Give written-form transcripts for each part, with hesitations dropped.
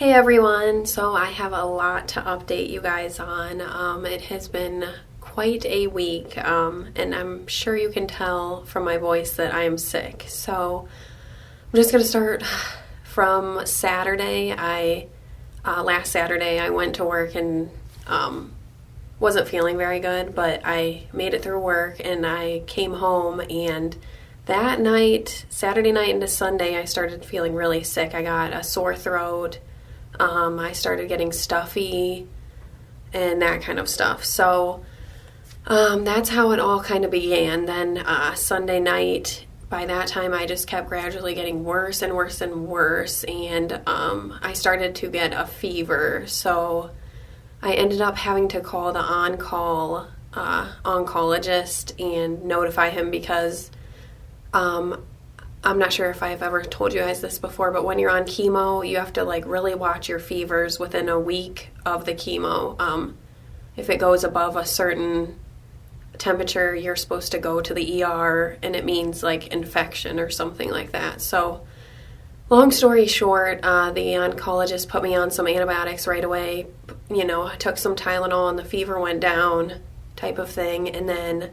Hey everyone, so I have a lot to update you guys on. It has been quite a week, and I'm sure you can tell from my voice that I am sick. So I'm just going to start from Saturday. Last Saturday I went to work and wasn't feeling very good, but I made it through work and I came home, and that night, Saturday night into Sunday, I started feeling really sick. I got a sore throat. I started getting stuffy and that kind of stuff. So that's how it all kind of began. Then Sunday night, by that time, I just kept gradually getting worse and worse and worse. And I started to get a fever. So I ended up having to call the on-call oncologist and notify him because I'm not sure if I've ever told you guys this before, but when you're on chemo, you have to really watch your fevers within a week of the chemo. If it goes above a certain temperature, you're supposed to go to the ER, and it means infection or something like that. So long story short, the oncologist put me on some antibiotics right away. I took some Tylenol and the fever went down type of thing, and then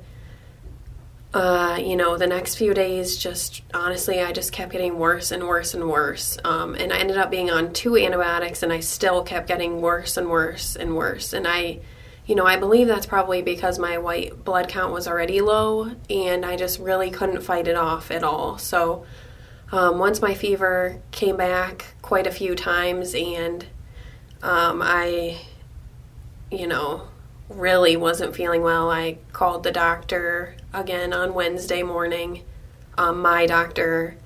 the next few days, honestly, I just kept getting worse and worse and worse. And I ended up being on 2 antibiotics, and I still kept getting worse and worse and worse. And I believe that's probably because my white blood count was already low, and I just really couldn't fight it off at all. So once my fever came back quite a few times, and I really wasn't feeling well, I called the doctor again on Wednesday morning, my doctor,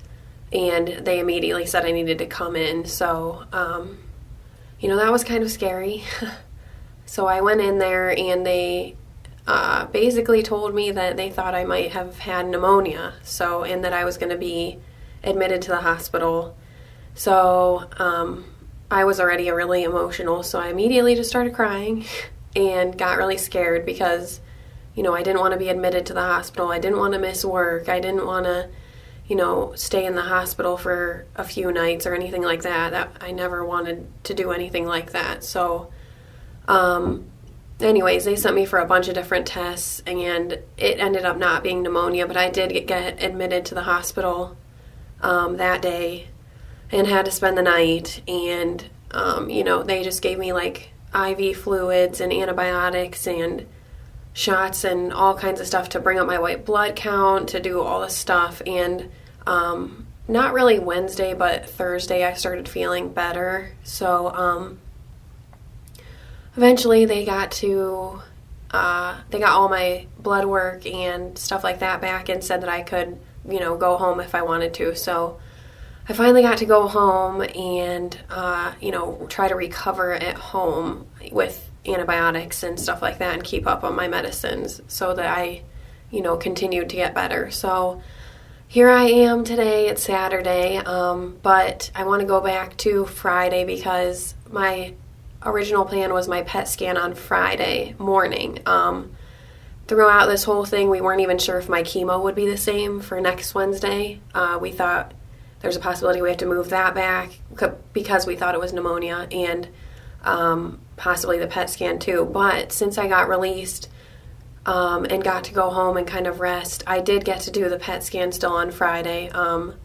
and they immediately said I needed to come in. So, that was kind of scary. So I went in there, and they basically told me that they thought I might have had pneumonia, and that I was going to be admitted to the hospital. So I was already really emotional, so I immediately just started crying and got really scared because, I didn't want to be admitted to the hospital. I didn't want to miss work. I didn't want to, stay in the hospital for a few nights or anything like that. I never wanted to do anything like that. So, anyways, they sent me for a bunch of different tests, and it ended up not being pneumonia, but I did get admitted to the hospital that day and had to spend the night. And, they just gave me IV fluids and antibiotics and shots and all kinds of stuff to bring up my white blood count, to do all this stuff. And not really Wednesday, but Thursday I started feeling better. So eventually they got all my blood work and stuff like that back and said that I could go home if I wanted to. So I finally got to go home and, try to recover at home with antibiotics and stuff like that and keep up on my medicines so that I, continued to get better. So here I am today. It's Saturday, but I want to go back to Friday because my original plan was my PET scan on Friday morning. Throughout this whole thing, we weren't even sure if my chemo would be the same for next Wednesday. We thought there's a possibility we have to move that back because we thought it was pneumonia, and possibly the PET scan too. But since I got released and got to go home and kind of rest, I did get to do the PET scan still on Friday. It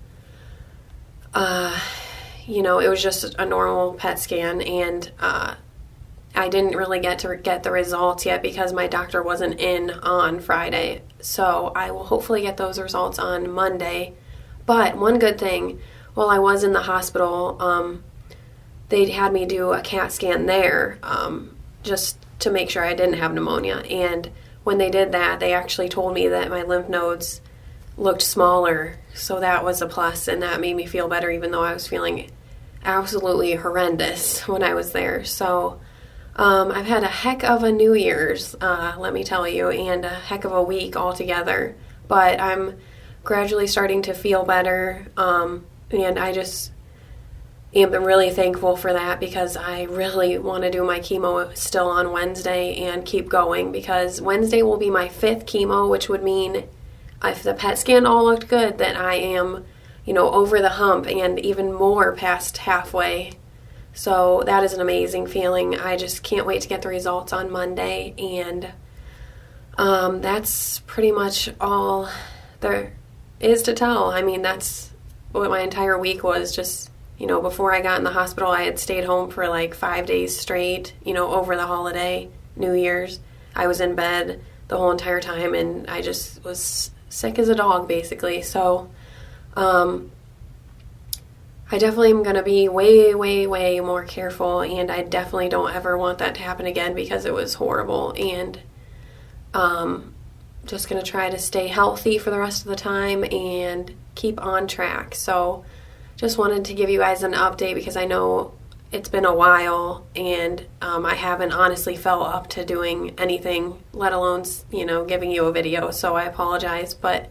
was just a normal PET scan, and I didn't really get to get the results yet because my doctor wasn't in on Friday. So I will hopefully get those results on Monday. But one good thing, while I was in the hospital, they had me do a CAT scan there just to make sure I didn't have pneumonia. And when they did that, they actually told me that my lymph nodes looked smaller. So that was a plus, and that made me feel better even though I was feeling absolutely horrendous when I was there. So I've had a heck of a New Year's, let me tell you, and a heck of a week altogether. But I'm gradually starting to feel better, and I just am really thankful for that because I really want to do my chemo still on Wednesday and keep going, because Wednesday will be my 5th chemo, which would mean if the PET scan all looked good that I am, over the hump and even more past halfway So that is an amazing feeling. I just can't wait to get the results on Monday, and that's pretty much all there is to tell. I mean, that's what my entire week was. Just, before I got in the hospital, I had stayed home for like 5 days straight, over the holiday, New Year's. I was in bed the whole entire time, and I just was sick as a dog, basically. So I definitely am going to be way, way, way more careful, and I definitely don't ever want that to happen again because it was horrible. And just going to try to stay healthy for the rest of the time and keep on track. So just wanted to give you guys an update because I know it's been a while, and I haven't honestly felt up to doing anything, let alone, giving you a video. So I apologize, but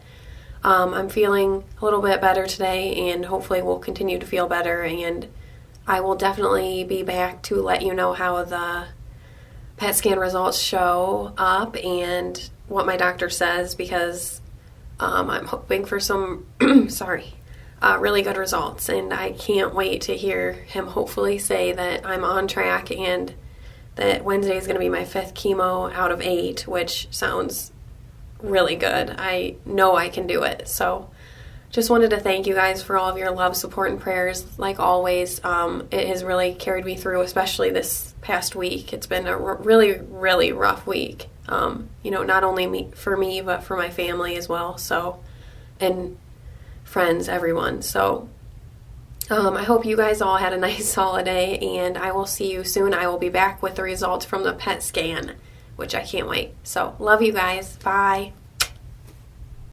I'm feeling a little bit better today, and hopefully will continue to feel better, and I will definitely be back to let you know how the PET scan results show up and what my doctor says, because I'm hoping for some really good results, and I can't wait to hear him hopefully say that I'm on track and that Wednesday is going to be my 5th chemo out of 8, which sounds really good. I know I can do it. So just wanted to thank you guys for all of your love, support, and prayers. Like always, it has really carried me through, especially this past week. It's been a really, really rough week. Not only for me, but for my family as well. So, and friends, everyone. So I hope you guys all had a nice holiday, and I will see you soon. I will be back with the results from the PET scan, which I can't wait. So love you guys. Bye.